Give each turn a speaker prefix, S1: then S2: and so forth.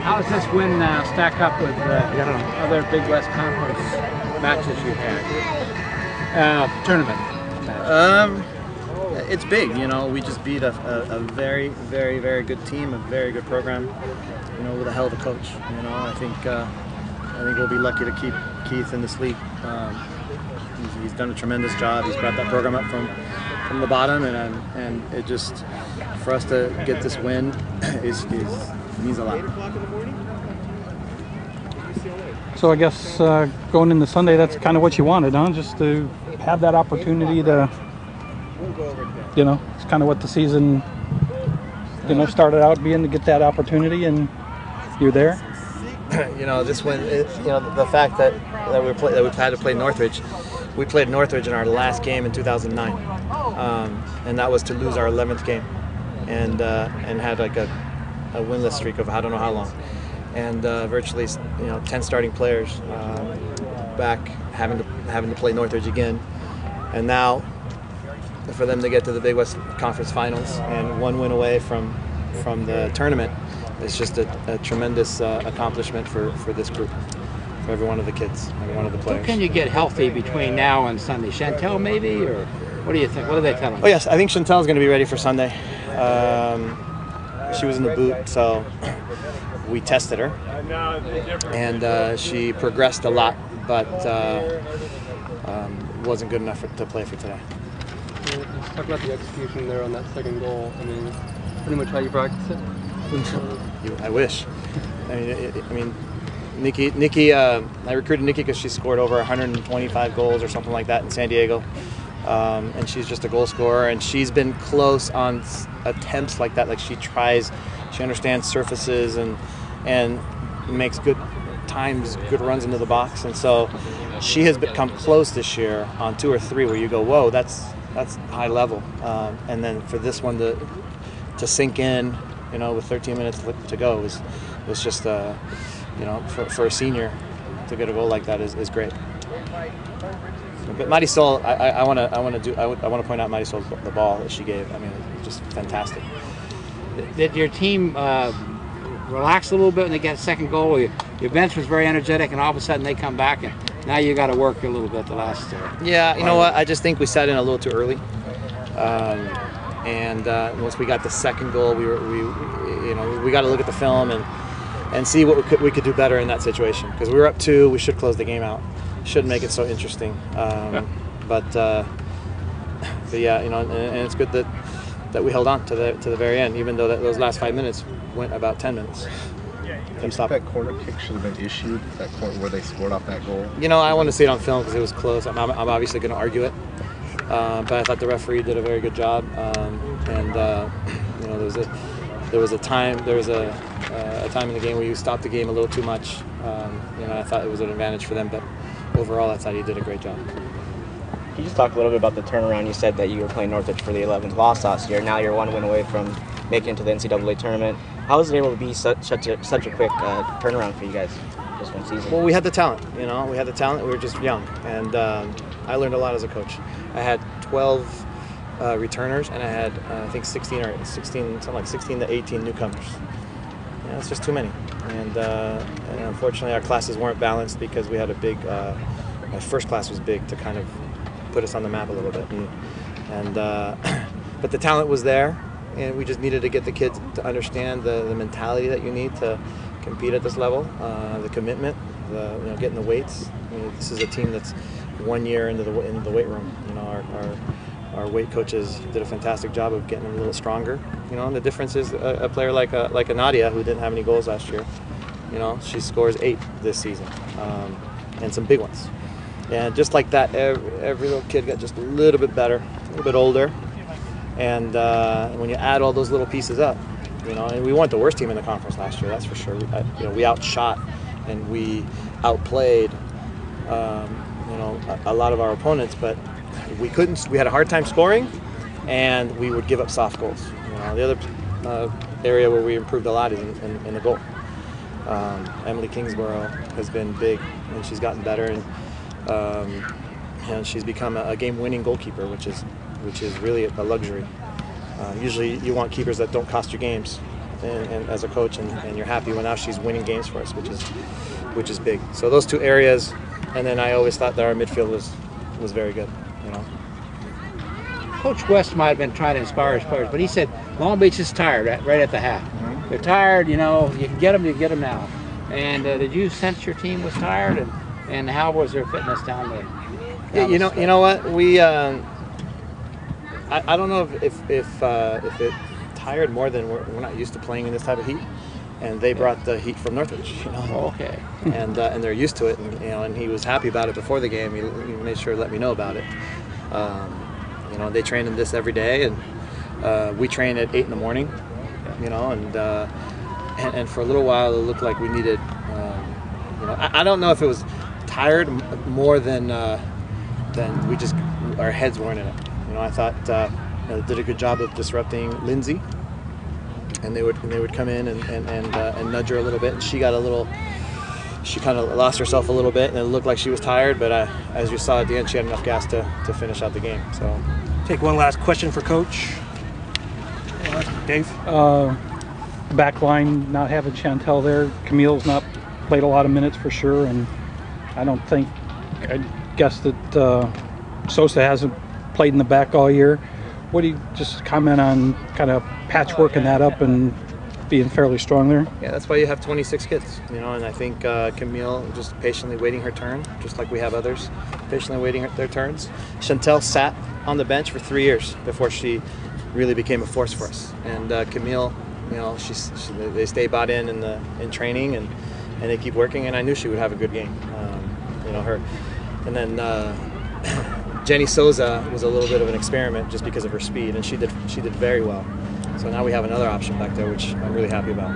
S1: How does this win stack up with other Big West Conference matches you've had? Tournament matches.
S2: It's big, you know. We just beat a very, very, very good team, a very good program, you know, with a hell of a coach. You know, I think we'll be lucky to keep Keith in this league. He's done a tremendous job. He's brought that program up from the bottom, and it just, for us to get this win means a lot.
S3: So I guess going into Sunday, that's kind of what you wanted, huh? Just to have that opportunity to, you know, it's kind of what the season, you know, started out being, to get that opportunity, and you're there.
S2: You know, this win, you know, the fact that we've had to play Northridge. We played Northridge in our last game in 2009, and that was to lose our 11th game, and had like a winless streak of I don't know how long, and virtually, you know, 10 starting players back having to play Northridge again, and now for them to get to the Big West Conference Finals and one win away from the tournament, it's just a tremendous accomplishment for this group, for every one of the kids, every one of the players.
S1: Who can you get healthy between now and Sunday? Chantel maybe, or what do you think? What are they telling you?
S2: Oh yes, I think Chantel's going to be ready for Sunday. She was in the boot, so we tested her, and she progressed a lot, but wasn't good enough to play for today.
S4: Let's talk about the execution there on that second goal. I mean, pretty much how you practice it.
S2: I wish. I mean, Nikki. I recruited Nikki because she scored over 125 goals or something like that in San Diego, and she's just a goal scorer. And she's been close on attempts like that. Like she tries, she understands surfaces and makes good times, good runs into the box. And so she has become close this year on 2 or 3 where you go, whoa, that's high level. And then for this one to sink in, you know, with 13 minutes to go was just, you know, for a senior to get a goal like that is great. But Marisol, I want to point out Marisol, the ball that she gave. I mean, just fantastic.
S1: Did your team relax a little bit when they get a second goal? Your bench was very energetic, and all of a sudden they come back, and now you got to work a little bit the last.
S2: Yeah, you know what? I just think we sat in a little too early. And once we got the second goal, we got to look at the film and see what we could do better in that situation, because we were up 2. We should close the game out. Should make it so interesting. But yeah, you know, and it's good that we held on to the very end, even though those last 5 minutes went about 10 minutes.
S5: Do you think that corner kick should have been issued? That corner where they scored off that goal.
S2: You know, I want to see it on film because it was close. I'm obviously going to argue it. But I thought the referee did a very good job, and you know, there was a time in the game where you stopped the game a little too much. You know, I thought it was an advantage for them, but overall, I thought he did a great job.
S6: Can you just talk a little bit about the turnaround? You said that you were playing Northridge for the 11th loss last year. Now you're 1 win away from making it to the NCAA tournament. How was it able to be such a quick turnaround for you guys this one season?
S2: Well, we had the talent. You know, we had the talent. We were just young, and I learned a lot as a coach. I had 12 returners, and I had I think 16 to 18 newcomers. Yeah, it's just too many, and unfortunately our classes weren't balanced because we had a big. My first class was big to kind of put us on the map a little bit, and but the talent was there, and we just needed to get the kids to understand the mentality that you need to compete at this level, the commitment, you know, getting the weights. I mean, this is a team that's 1 year into the weight room. You know, our weight coaches did a fantastic job of getting them a little stronger. You know, and the difference is a player like a Nadia, who didn't have any goals last year. You know, she scores 8 this season, and some big ones. And just like that, every little kid got just a little bit better, a little bit older. And when you add all those little pieces up, you know, and we weren't the worst team in the conference last year, that's for sure. You know, we outshot and we outplayed, you know, a lot of our opponents, but we couldn't. We had a hard time scoring, and we would give up soft goals. You know, the other area where we improved a lot is in the goal. Emily Kingsborough has been big, and she's gotten better, and she's become a game-winning goalkeeper, which is really a luxury. Usually, you want keepers that don't cost you games, and as a coach, and you're happy when now she's winning games for us, which is big. So those two areas, and then I always thought that our midfield was very good. You know.
S1: Coach West might have been trying to inspire his players, but he said Long Beach is tired right at the half. They're tired, you know. You can get them now. And did you sense your team was tired, and how was their fitness down there?
S2: Yeah, you know what, we I don't know if it tired more than we're not used to playing in this type of heat, and they brought the heat from Northridge, you know.
S1: Okay.
S2: and they're used to it, and you know, and he was happy about it before the game. He made sure to let me know about it. You know, they train in this every day, and we train at 8 in the morning, you know, and for a little while it looked like we needed, you know, I don't know if it was tired more than we just, our heads weren't in it. You know, I thought they did a good job of disrupting Lindsay, and they would come in and nudge her a little bit, and she got a little. She kind of lost herself a little bit, and it looked like she was tired. But as you saw at the end, she had enough gas to finish out the game. So,
S7: take one last question for Coach. Dave?
S3: Back line, not having Chantel there. Camille's not played a lot of minutes for sure, and I guess that Sosa hasn't played in the back all year. What do you just comment on kind of patchworking that up and being fairly strong there?
S2: Yeah, that's why you have 26 kids, you know, and I think Camille just patiently waiting her turn, just like we have others patiently waiting their turns. Chantel sat on the bench for 3 years before she really became a force for us, and Camille, you know, they stay bought in training, and they keep working, and I knew she would have a good game. You know, her, and then Jenny Souza was a little bit of an experiment just because of her speed, and she did very well. So now we have another option back there, which I'm really happy about.